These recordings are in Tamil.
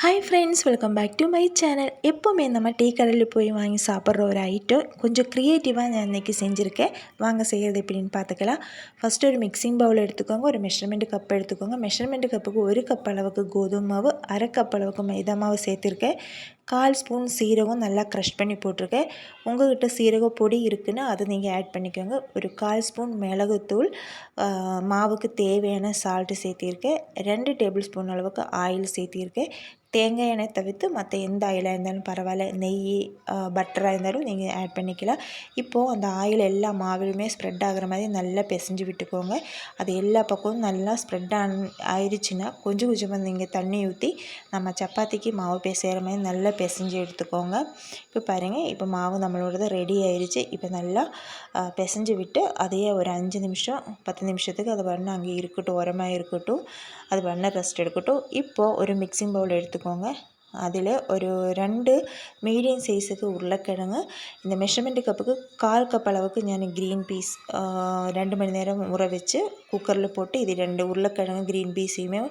Hi friends, welcome back to my channel. எப்போவுமே நம்ம டீ கடையில் போய் வாங்கி சாப்பிட்ற ஒரு ஐட்டம் கொஞ்சம் க்ரியேட்டிவாக நான் இன்றைக்கி செஞ்சுருக்கேன். வாங்க செய்கிறது எப்படின்னு பார்த்துக்கலாம். ஃபஸ்ட்டு ஒரு மிக்சிங் பவுல் எடுத்துக்கோங்க. ஒரு மெஷர்மெண்ட் கப் எடுத்துக்கோங்க. மெஷர்மெண்ட் கப்புக்கு 1 கப் அளவுக்கு கோதுமை மாவு, அரை கப் அளவுக்கு மைதா மாவு சேர்த்துருக்கேன். 1/4 ஸ்பூன் சீரகம் நல்லா க்ரஷ் பண்ணி போட்டிருக்கேன். உங்கள்கிட்ட சீரக பொடி இருக்குன்னா அதை நீங்கள் ஆட் பண்ணிக்கோங்க. ஒரு 1/4 ஸ்பூன் மிளகுத்தூள், மாவுக்கு தேவையான சால்ட்டு சேர்த்திருக்கேன். 2 டேபிள் ஸ்பூன் அளவுக்கு ஆயில் சேர்த்திருக்கேன். தேங்காய் எண்ணெய் தவிர்த்து மற்ற எந்த ஆயிலாக இருந்தாலும் பரவாயில்ல, நெய், பட்டராக இருந்தாலும் நீங்கள் ஆட் பண்ணிக்கலாம். இப்போது அந்த ஆயில் எல்லா மாவிலுமே ஸ்ப்ரெட் ஆகிற மாதிரி நல்லா பிசைஞ்சு விட்டுக்கோங்க. அது எல்லா பக்கமும் நல்லா ஸ்ப்ரெட் ஆயிடுச்சுன்னா கொஞ்சம் கொஞ்சமாக நீங்கள் தண்ணி ஊற்றி நம்ம சப்பாத்திக்கு மாவு பிசைகிற மாதிரி நல்லா பிசைஞ்சு எடுத்துக்கோங்க. இப்போ பாருங்கள், இப்போ மாவு நம்மளோடது ரெடி ஆயிடுச்சு. இப்போ நல்லா பிசைஞ்சு விட்டு அதையே ஒரு 5 நிமிஷம் 10 நிமிஷத்துக்கு அது பண்ண அங்கே இருக்கட்டும், உரமாக இருக்கட்டும், அது பண்ண ரெஸ்ட் எடுக்கட்டும். இப்போது ஒரு மிக்சிங் பவுல் எடுத்துக்கோங்க. அதில் ஒரு 2 மீடியம் சைஸுக்கு உருளைக்கிழங்கு, இந்த மெஷர்மெண்ட் கப்புக்கு 1/4 கப் அளவுக்கு நான் க்ரீன் பீஸ் 2 மணி நேரம் ஊற வச்சு குக்கரில் போட்டு இது 2 உருளைக்கிழங்கு க்ரீன் பீஸையுமே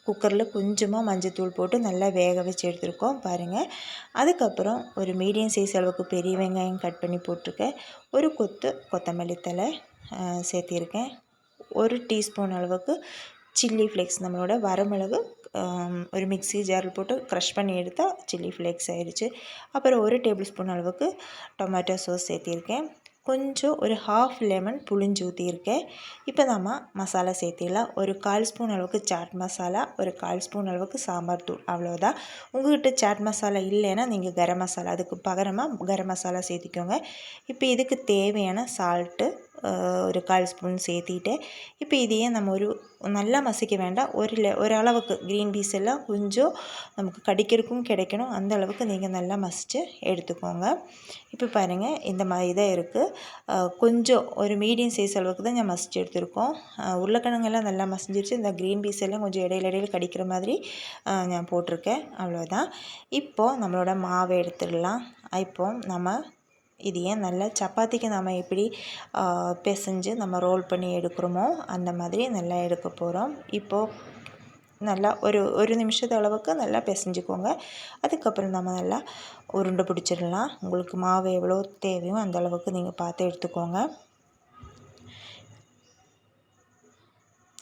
குக்கரில் கொஞ்சமாக மஞ்சத்தூள் போட்டு நல்லா வேக வச்சு எடுத்துருக்கோம் பாருங்கள். அதுக்கப்புறம் ஒரு மீடியம் சைஸ் அளவுக்கு பெரிய வெங்காயம் கட் பண்ணி போட்டிருக்கேன். ஒரு கொத்து கொத்தமல்லி தழை சேர்த்திருக்கேன். 1 டீஸ்பூன் அளவுக்கு சில்லி ஃப்ளேக்ஸ், நம்மளோட வரமிளகு ஒரு மிக்ஸி ஜாரில் போட்டு க்ரஷ் பண்ணி எடுத்தால் சில்லி ஃப்ளேக்ஸ் ஆயிடுச்சு. அப்புறம் 1 டேபிள் ஸ்பூன் அளவுக்கு டொமேட்டோ சாஸ் சேர்த்திருக்கேன். கொஞ்சம் ஒரு 1/2 லெமன் புளிஞ்சு ஊற்றியிருக்கேன். இப்போ நம்ம மசாலா சேர்த்திடலாம். ஒரு 1/4 ஸ்பூன் அளவுக்கு சாட் மசாலா, ஒரு 1/4 ஸ்பூன் அளவுக்கு சாம்பார் தூள், அவ்வளோதான். உங்கள்கிட்ட சாட் மசாலா இல்லைன்னா நீங்கள் கரம் மசாலா, அதுக்கு பகரமாக கரம் மசாலா சேர்த்திக்கோங்க. இப்போ இதுக்கு தேவையான சால்ட்டு ஒரு 1/4 ஸ்பூன் சேர்த்திட்டு இப்போ இதையே நம்ம நல்லா மசிக்க வேண்டாம். ஒரு அளவுக்கு க்ரீன் பீஸ் எல்லாம் கொஞ்சம் நமக்கு கடிக்கிறதுக்கும் கிடைக்கணும், அந்த அளவுக்கு நீங்கள் நல்லா மசித்து எடுத்துக்கோங்க. இப்போ பாருங்கள், இந்த மாதிரி தான் இருக்குது. கொஞ்சம் ஒரு மீடியம் சைஸ் அளவுக்கு தான் நான் மசித்து எடுத்துருக்கோம். உருளைக்கிழங்கெல்லாம் நல்லா மசிஞ்சிருச்சு. இந்த க்ரீன் பீஸ் எல்லாம் கொஞ்சம் இடையில கடிக்கிற மாதிரி நான் போட்டிருக்கேன், அவ்வளோதான். இப்போது நம்மளோட மாவை எடுத்துடலாம். இப்போது நம்ம இதையே நல்லா சப்பாத்திக்கு நம்ம எப்படி பிசைஞ்சு நம்ம ரோல் பண்ணி எடுக்கிறோமோ அந்த மாதிரி நல்லா எடுக்க போகிறோம். இப்போது நல்லா ஒரு நிமிஷத்து அளவுக்கு நல்லா பிசைஞ்சுக்கோங்க. அதுக்கப்புறம் நம்ம நல்லா உருண்டை பிடிச்சிடலாம். உங்களுக்கு மாவு எவ்வளோ தேவையோ அந்த அளவுக்கு நீங்கள் பார்த்து எடுத்துக்கோங்க.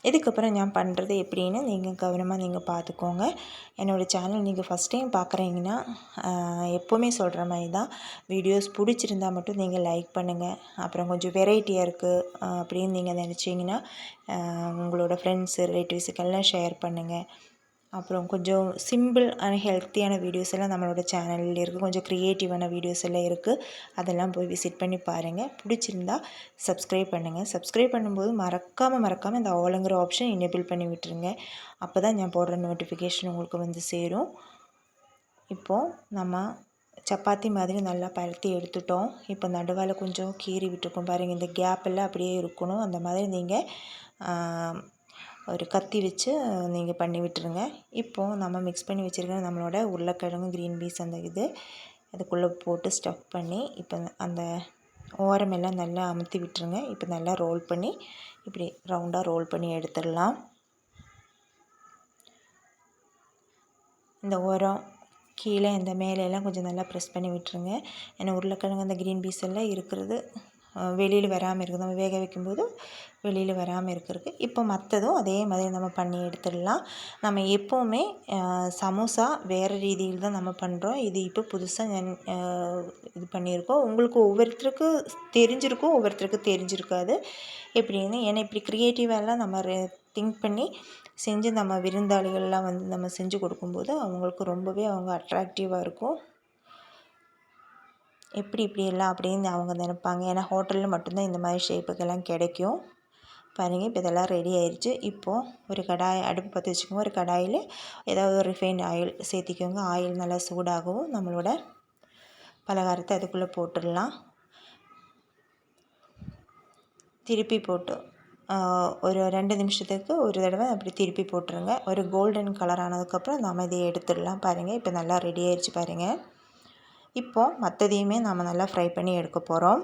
இதுக்கப்புறம் நான் பண்ணுறது எப்படின்னு நீங்கள் கவனமாக பார்த்துக்கோங்க. என்னோடய சேனல் நீங்கள் ஃபஸ்ட் டைம் பார்க்குறீங்கன்னா எப்போவுமே சொல்கிற மாதிரி தான், வீடியோஸ் பிடிச்சிருந்தா மட்டும் நீங்கள் லைக் பண்ணுங்கள். அப்புறம் கொஞ்சம் வெரைட்டியாக இருக்குது அப்படின்னு நீங்கள் நினச்சிங்கன்னா உங்களோட ஃப்ரெண்ட்ஸு, ரிலேட்டிவ்ஸுக்கெல்லாம் ஷேர் பண்ணுங்கள். அப்புறம் கொஞ்சம் சிம்பிள் அண்ட் ஹெல்த்தியான வீடியோஸ் எல்லாம் நம்மளோட சேனலில் இருக்குது. கொஞ்சம் க்ரியேட்டிவான வீடியோஸ் எல்லாம் இருக்குது. அதெல்லாம் போய் விசிட் பண்ணி பாருங்கள். பிடிச்சிருந்தா சப்ஸ்கிரைப் பண்ணுங்கள். சப்ஸ்கிரைப் பண்ணும்போது மறக்காமல் இந்த ஆளுங்கிற ஆப்ஷன் எனேபிள் பண்ணி விட்டுருங்க. அப்போ தான் நான் போடுற நோட்டிஃபிகேஷன் உங்களுக்கு வந்து சேரும். இப்போது நம்ம சப்பாத்தி மாதிரி நல்லா பரத்தி எடுத்துட்டோம். இப்போ நடுவால் கொஞ்சம் கீறி விட்டுருக்கோம் பாருங்கள். இந்த கேப்பெல்லாம் அப்படியே இருக்கணும். அந்த மாதிரி நீங்கள் ஒரு கத்தி வச்சு நீங்கள் பண்ணி விட்டுருங்க. இப்போது நம்ம மிக்ஸ் பண்ணி வச்சுருக்க நம்மளோட உருளைக்கிழங்கு க்ரீன் பீஸ் அந்த அதுக்குள்ளே போட்டு ஸ்டஃப் பண்ணி இப்போ அந்த ஓரமெல்லாம் நல்லா அமுத்தி விட்டுருங்க. இப்போ நல்லா ரோல் பண்ணி இப்படி ரவுண்டாக ரோல் பண்ணி எடுத்துடலாம். இந்த ஓரம் கீழே இந்த மேலையெல்லாம் கொஞ்சம் நல்லா ப்ரெஸ் பண்ணி விட்டுருங்க. ஏன்னா உருளைக்கிழங்கு அந்த க்ரீன் பீஸ் எல்லாம் இருக்கிறது வெளியில் வராமல் இருக்குது. நம்ம வேக வைக்கும்போது வெளியில் வராமல் இருக்கிறதுக்கு இப்போ மற்றதும் அதே மாதிரி நம்ம பண்ணி எடுத்துடலாம். நம்ம எப்போவுமே சமோசா வேறு ரீதியில் தான் நம்ம பண்ணுறோம். இது இப்போ புதுசாக இது பண்ணியிருக்கோம். உங்களுக்கு ஒவ்வொருத்தருக்கு தெரிஞ்சிருக்கும், ஒவ்வொருத்தருக்கு தெரிஞ்சிருக்காது எப்படின்னு. ஏன்னா இப்படி க்ரியேட்டிவாலாம் நம்ம திங்க் பண்ணி செஞ்சு நம்ம விருந்தாளிகள்லாம் வந்து நம்ம செஞ்சு கொடுக்கும்போது அவங்களுக்கு ரொம்பவே அவங்க அட்ராக்டிவாக இருக்கும். இப்படியெல்லாம் அப்படின்னு அவங்க நினைப்பாங்க. ஏன்னா ஹோட்டலில் மட்டும்தான் இந்த மாதிரி ஷேப்புக்கெல்லாம் கிடைக்கும். பாருங்கள், இப்போ இதெல்லாம் ரெடி ஆயிடுச்சு. இப்போது ஒரு அடுப்பு பற்ற வச்சுக்கோங்க. ஒரு கடாயில் ஏதாவது ஒரு ரிஃபைண்ட் ஆயில் சேர்த்திக்கோங்க. ஆயில் நல்லா சூடாகவும் நம்மளோட பலகாரத்தை அதுக்குள்ளே போட்டுடலாம். திருப்பி போட்டு ஒரு 2 நிமிஷத்துக்கு ஒரு தடவை அப்படி திருப்பி போட்டுருங்க. ஒரு கோல்டன் கலர் ஆனதுக்கப்புறம் நம்ம இதை எடுத்துடலாம். பாருங்கள், இப்போ நல்லா ரெடி ஆயிடுச்சு பாருங்கள். இப்போது மற்றதையுமே நம்ம நல்லா ஃப்ரை பண்ணி எடுக்க போகிறோம்.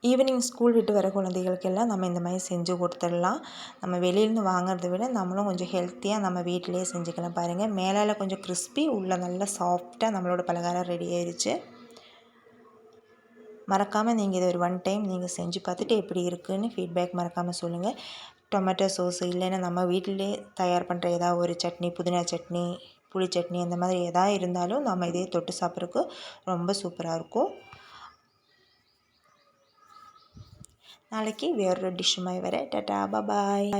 ஈவினிங் ஸ்கூல் விட்டு வர குழந்தைகளுக்கெல்லாம் நம்ம இந்த மாதிரி செஞ்சு கொடுத்துடலாம். நம்ம வெளியிலேருந்து வாங்குறத விட நம்மளும் கொஞ்சம் ஹெல்த்தியாக நம்ம வீட்டிலேயே செஞ்சுக்கலாம். பாருங்கள், மேலால் கொஞ்சம் கிறிஸ்பி, உள்ளே நல்லா சாஃப்டாக நம்மளோட பலகாரம் ரெடி ஆயிடுச்சு. மறக்காமல் நீங்கள் இதை ஒரு 1 டைம் நீங்கள் செஞ்சு பார்த்துட்டு எப்படி இருக்குதுன்னு ஃபீட்பேக் மறக்காமல் சொல்லுங்கள். டொமேட்டோ சோஸு இல்லைன்னா நம்ம வீட்டிலே தயார் பண்ணுற ஏதாவது ஒரு சட்னி, புதினா சட்னி, புளி சட்னி, அந்த மாதிரி எதாவது இருந்தாலும் நம்ம இதே தொட்டு சாப்பிட்றதுக்கு ரொம்ப சூப்பராக இருக்கும். நாளைக்கு வேறொரு டிஷ்ஷுமாய் வரேன். டாடா, பாய்.